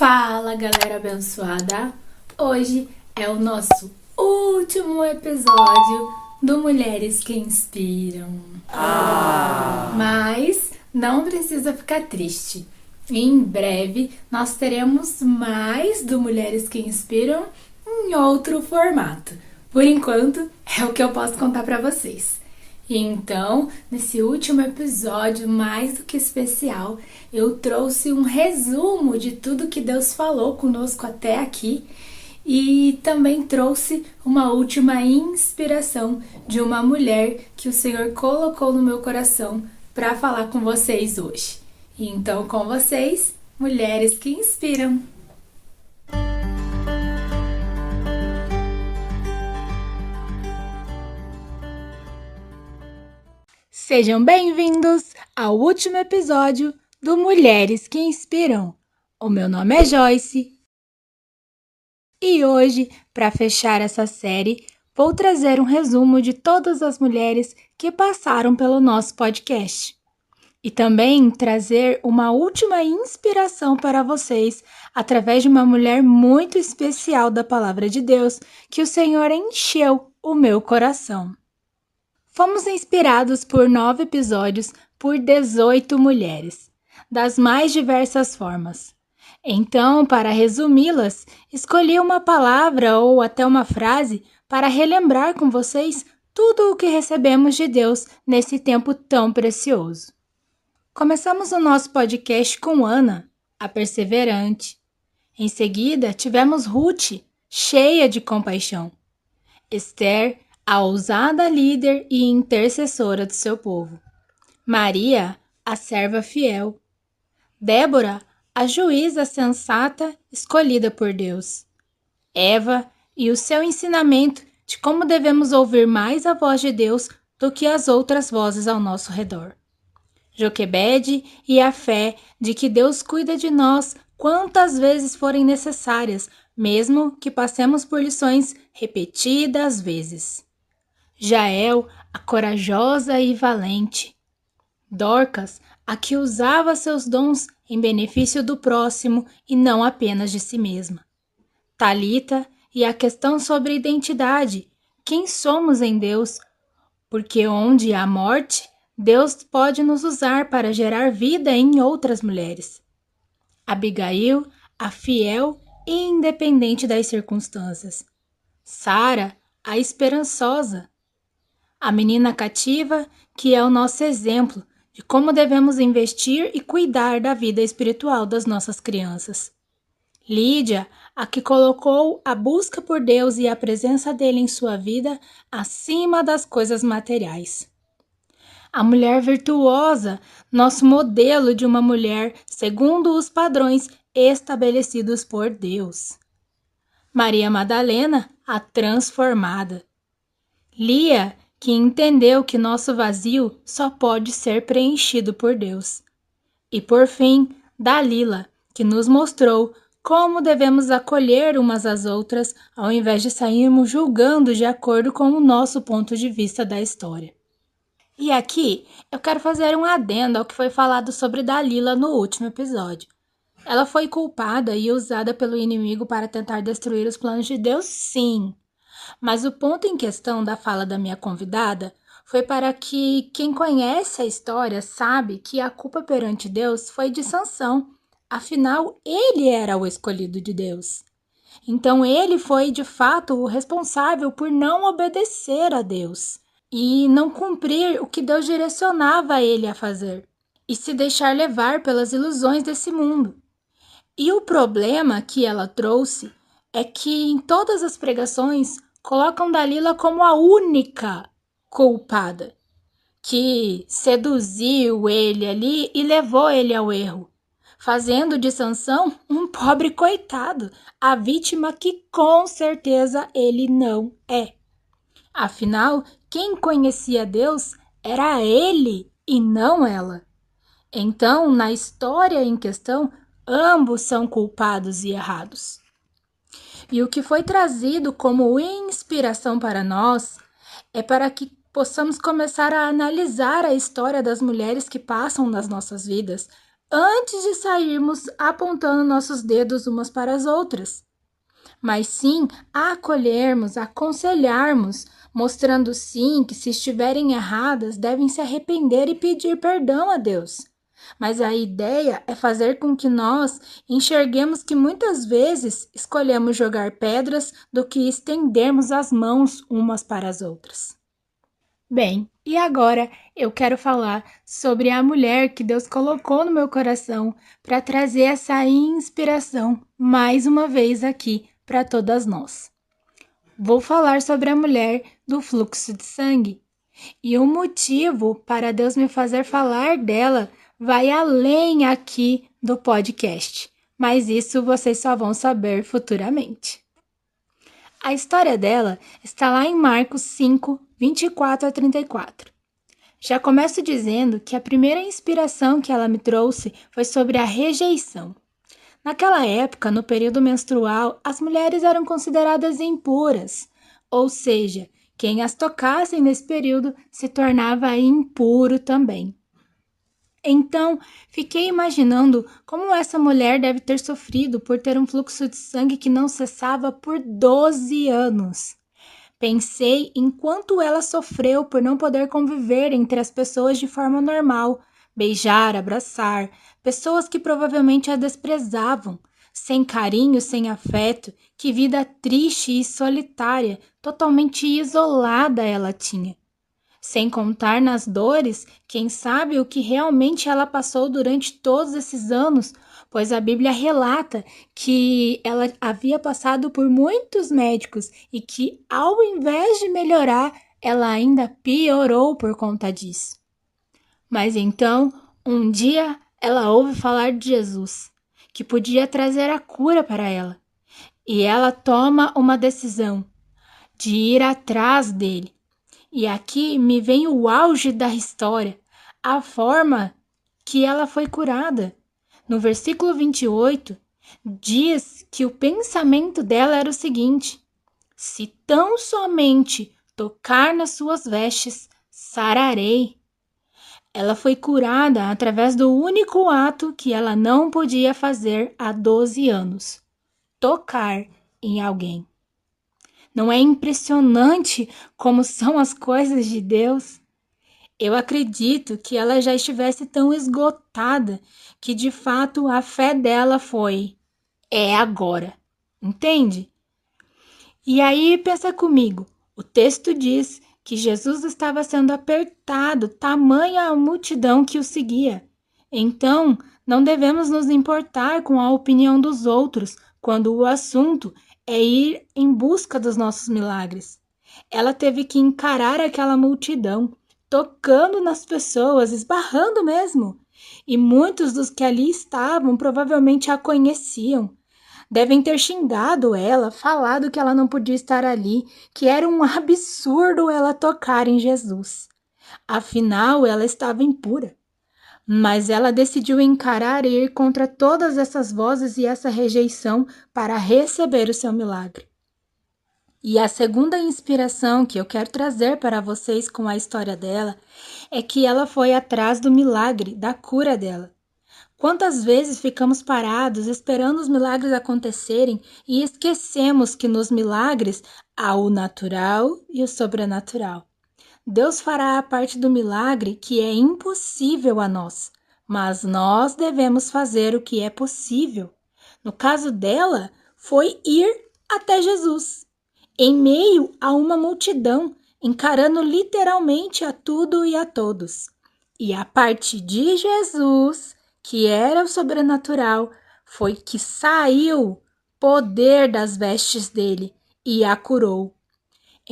Fala, galera abençoada! Hoje é o nosso último episódio do Mulheres que Inspiram. Mas não precisa ficar triste. Em breve nós teremos mais do Mulheres que Inspiram em outro formato. Por enquanto, é o que eu posso contar para vocês. Então, nesse último episódio, mais do que especial, eu trouxe um resumo de tudo que Deus falou conosco até aqui e também trouxe uma última inspiração de uma mulher que o Senhor colocou no meu coração para falar com vocês hoje. Então, com vocês, Mulheres que Inspiram! Sejam bem-vindos ao último episódio do Mulheres que Inspiram. O meu nome é Joyce e hoje, para fechar essa série, vou trazer um resumo de todas as mulheres que passaram pelo nosso podcast. E também trazer uma última inspiração para vocês através de uma mulher muito especial da Palavra de Deus que o Senhor encheu o meu coração. Fomos inspirados por 9 episódios por 18 mulheres, das mais diversas formas. Então, para resumi-las, escolhi uma palavra ou até uma frase para relembrar com vocês tudo o que recebemos de Deus nesse tempo tão precioso. Começamos o nosso podcast com Ana, a perseverante. Em seguida, tivemos Ruth, cheia de compaixão. Esther, a ousada líder e intercessora do seu povo. Maria, a serva fiel. Débora, a juíza sensata escolhida por Deus. Eva e o seu ensinamento de como devemos ouvir mais a voz de Deus do que as outras vozes ao nosso redor. Joquebede e a fé de que Deus cuida de nós quantas vezes forem necessárias, mesmo que passemos por lições repetidas vezes. Jael, a corajosa e valente. Dorcas, a que usava seus dons em benefício do próximo e não apenas de si mesma. Talita e a questão sobre identidade, quem somos em Deus, porque onde há morte, Deus pode nos usar para gerar vida em outras mulheres. Abigail, a fiel e independente das circunstâncias. Sara, a esperançosa. A menina cativa, que é o nosso exemplo de como devemos investir e cuidar da vida espiritual das nossas crianças. Lídia, a que colocou a busca por Deus e a presença dele em sua vida acima das coisas materiais. A mulher virtuosa, nosso modelo de uma mulher segundo os padrões estabelecidos por Deus. Maria Madalena, a transformada. Lia, que entendeu que nosso vazio só pode ser preenchido por Deus. E por fim, Dalila, que nos mostrou como devemos acolher umas às outras ao invés de sairmos julgando de acordo com o nosso ponto de vista da história. E aqui eu quero fazer um adendo ao que foi falado sobre Dalila no último episódio. Ela foi culpada e usada pelo inimigo para tentar destruir os planos de Deus, sim. Mas o ponto em questão da fala da minha convidada foi para que quem conhece a história sabe que a culpa perante Deus foi de Sansão. Afinal, ele era o escolhido de Deus. Então ele foi, de fato, o responsável por não obedecer a Deus e não cumprir o que Deus direcionava ele a fazer e se deixar levar pelas ilusões desse mundo. E o problema que ela trouxe é que em todas as pregações colocam Dalila como a única culpada, que seduziu ele ali e levou ele ao erro, fazendo de Sansão um pobre coitado, a vítima que com certeza ele não é. Afinal, quem conhecia Deus era ele e não ela. Então, na história em questão, ambos são culpados e errados. E o que foi trazido como inspiração para nós é para que possamos começar a analisar a história das mulheres que passam nas nossas vidas antes de sairmos apontando nossos dedos umas para as outras, mas sim a acolhermos, aconselharmos, mostrando sim que se estiverem erradas devem se arrepender e pedir perdão a Deus. Mas a ideia é fazer com que nós enxerguemos que muitas vezes escolhemos jogar pedras do que estendermos as mãos umas para as outras. Bem, e agora eu quero falar sobre a mulher que Deus colocou no meu coração para trazer essa inspiração mais uma vez aqui para todas nós. Vou falar sobre a mulher do fluxo de sangue. E o motivo para Deus me fazer falar dela vai além aqui do podcast, mas isso vocês só vão saber futuramente. A história dela está lá em Marcos 5, 24 a 34. Já começo dizendo que a primeira inspiração que ela me trouxe foi sobre a rejeição. Naquela época, no período menstrual, as mulheres eram consideradas impuras, ou seja, quem as tocasse nesse período se tornava impuro também. Então, fiquei imaginando como essa mulher deve ter sofrido por ter um fluxo de sangue que não cessava por 12 anos. Pensei em quanto ela sofreu por não poder conviver entre as pessoas de forma normal, beijar, abraçar, pessoas que provavelmente a desprezavam, sem carinho, sem afeto, que vida triste e solitária, totalmente isolada ela tinha. Sem contar nas dores, quem sabe o que realmente ela passou durante todos esses anos, pois a Bíblia relata que ela havia passado por muitos médicos e que, ao invés de melhorar, ela ainda piorou por conta disso. Mas então, um dia, ela ouve falar de Jesus, que podia trazer a cura para ela, e ela toma uma decisão de ir atrás dele. E aqui me vem o auge da história, a forma que ela foi curada. No versículo 28, diz que o pensamento dela era o seguinte: se tão somente tocar nas suas vestes, sararei. Ela foi curada através do único ato que ela não podia fazer há 12 anos: tocar em alguém. Não é impressionante como são as coisas de Deus? Eu acredito que ela já estivesse tão esgotada que de fato a fé dela foi: é agora. Entende? E aí pensa comigo, o texto diz que Jesus estava sendo apertado, tamanha a multidão que o seguia. Então, não devemos nos importar com a opinião dos outros quando o assunto é ir em busca dos nossos milagres. Ela teve que encarar aquela multidão, tocando nas pessoas, esbarrando mesmo. E muitos dos que ali estavam provavelmente a conheciam. Devem ter xingado ela, falado que ela não podia estar ali, que era um absurdo ela tocar em Jesus. Afinal, ela estava impura. Mas ela decidiu encarar e ir contra todas essas vozes e essa rejeição para receber o seu milagre. E a segunda inspiração que eu quero trazer para vocês com a história dela é que ela foi atrás do milagre, da cura dela. Quantas vezes ficamos parados esperando os milagres acontecerem e esquecemos que nos milagres há o natural e o sobrenatural. Deus fará a parte do milagre que é impossível a nós, mas nós devemos fazer o que é possível. No caso dela, foi ir até Jesus, em meio a uma multidão, encarando literalmente a tudo e a todos. E a parte de Jesus, que era o sobrenatural, foi que saiu poder das vestes dele e a curou.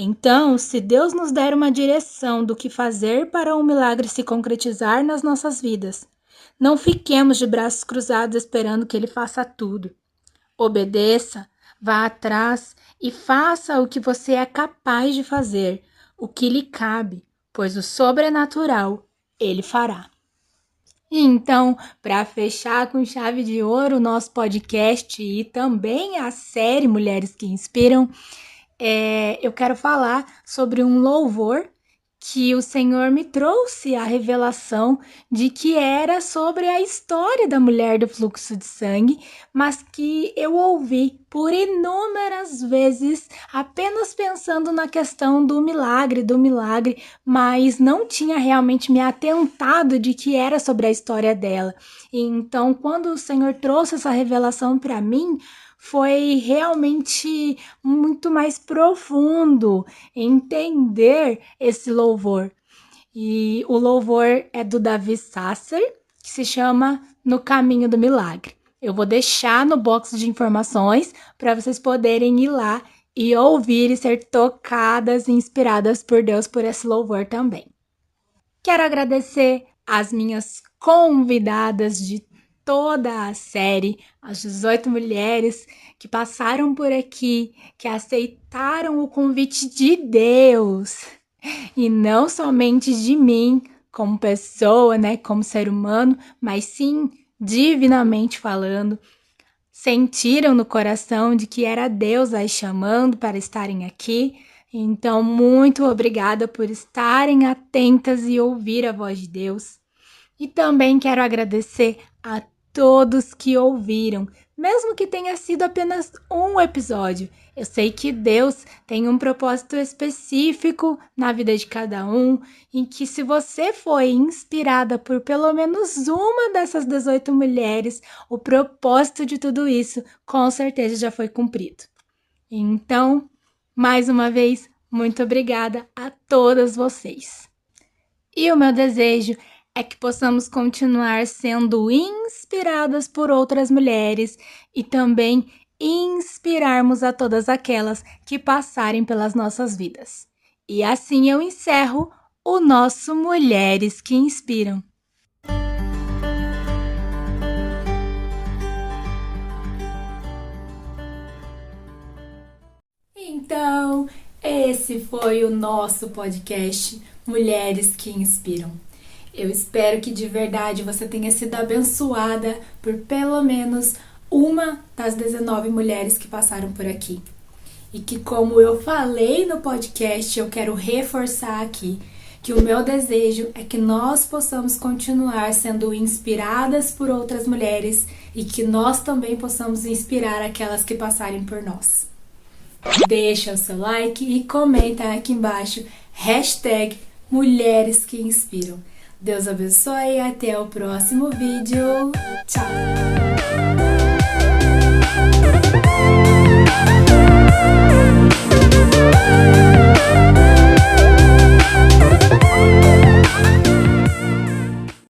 Então, se Deus nos der uma direção do que fazer para um milagre se concretizar nas nossas vidas, não fiquemos de braços cruzados esperando que Ele faça tudo. Obedeça, vá atrás e faça o que você é capaz de fazer, o que lhe cabe, pois o sobrenatural Ele fará. Então, para fechar com chave de ouro o nosso podcast e também a série Mulheres que Inspiram, eu quero falar sobre um louvor que o Senhor me trouxe a revelação de que era sobre a história da mulher do fluxo de sangue, mas que eu ouvi por inúmeras vezes apenas pensando na questão do milagre, mas não tinha realmente me atentado de que era sobre a história dela. Então, quando o Senhor trouxe essa revelação para mim, foi realmente muito mais profundo entender esse louvor. E o louvor é do Davi Sasser, que se chama No Caminho do Milagre. Eu vou deixar no box de informações para vocês poderem ir lá e ouvir e ser tocadas e inspiradas por Deus por esse louvor também. Quero agradecer às minhas convidadas de toda a série, as 18 mulheres que passaram por aqui, que aceitaram o convite de Deus e não somente de mim como pessoa, né, como ser humano, mas sim divinamente falando. Sentiram no coração de que era Deus as chamando para estarem aqui. Então, muito obrigada por estarem atentas e ouvir a voz de Deus. E também quero agradecer a todos que ouviram, mesmo que tenha sido apenas um episódio. Eu sei que Deus tem um propósito específico na vida de cada um, em que se você foi inspirada por pelo menos uma dessas 18 mulheres, o propósito de tudo isso com certeza já foi cumprido. Então, mais uma vez, muito obrigada a todas vocês. E o meu desejo é que possamos continuar sendo inspiradas por outras mulheres e também inspirarmos a todas aquelas que passarem pelas nossas vidas. E assim eu encerro o nosso Mulheres que Inspiram. Então, esse foi o nosso podcast Mulheres que Inspiram. Eu espero que de verdade você tenha sido abençoada por pelo menos uma das 19 mulheres que passaram por aqui. E que, como eu falei no podcast, eu quero reforçar aqui que o meu desejo é que nós possamos continuar sendo inspiradas por outras mulheres e que nós também possamos inspirar aquelas que passarem por nós. Deixa o seu like e comenta aqui embaixo #Mulheres que Inspiram. Deus abençoe e até o próximo vídeo. Tchau!